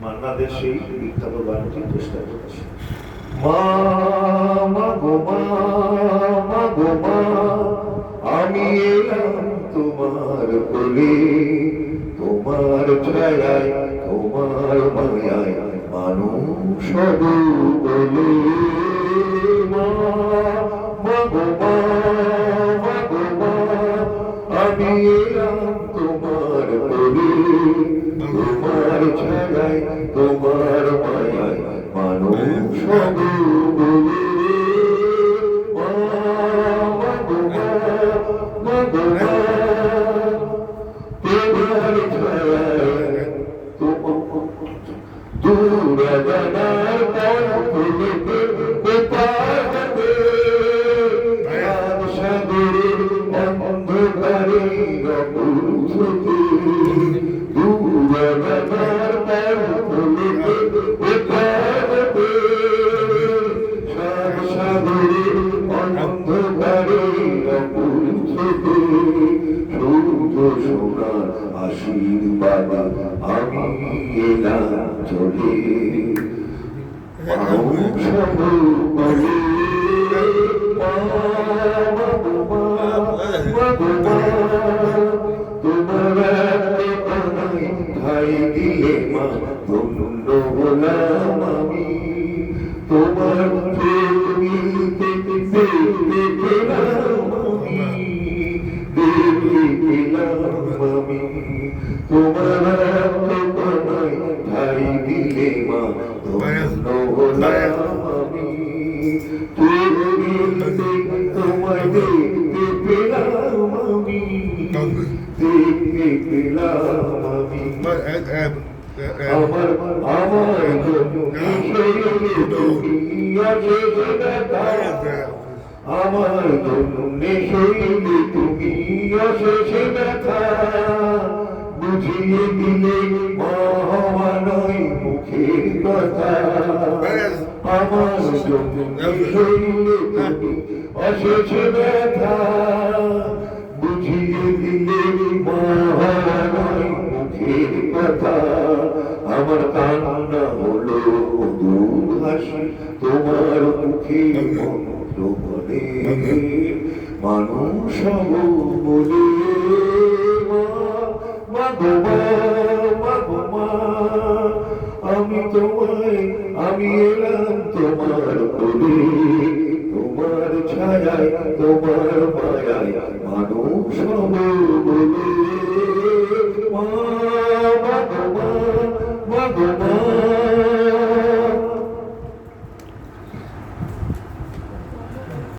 মান্নাদের সেই বিখ্যাত গানটি চেষ্টা করেছে। মা মা গো মা, মা গো মা, আমি এলাম তোমার কোলে, তোমার ছায়ায় তোমার মায়ায় মানুষ হব বলে। মা মা গো মা, মা গো মা, আমি এলাম তোমার কোলে, তোমার ছায়ায় তোমার মায়ায় মানুষ হব বলে। মা মা গো মা, মা গো মা, তোমার ছায়ায় দূরজানার পথে কোথাতে সাগরের অন্ধকারে অবুঝতে, দূরজানার পথে কোথাতে সাগরের অন্ধকারে অবুঝতে, সূর্য সোনার আশীর্বাদ আমি এলাম চলে, মানুষ হব বলে। তোমার ঠাই দিয়ে মা ধন্য হলাম আমি, তোমার দেখতে পেলাম আমি, দেখতে পেলাম আমি, তোমার ঠাই দিলে মা ধন্য হলাম আমি, তোমায় দেখতে পেলাম আমি, দেখতে পেলাম আমি। আমার আমার আমার জন্য শৈলে তুমি অশেষে ব্যথা, বুঝিয়ে দিলে মহামানয় মুখের কথা। আমার জন্য শৈলে তুমি অশেষে ব্যথা, বুঝিয়ে দিলে মহামানয় মুখের কথা। আমার কান্না হলো মধুর হাসি তোমার মুখে মন্ত্রবনে, মানুষ হব বলে। মা গো মা, মা গো মা, আমি তোমায় আমি এলাম তোমার কোলে, তোমার ছায়ায় তোমার মায়ায় মানুষ হব বলে। মা মা গো মা, মা গো মা,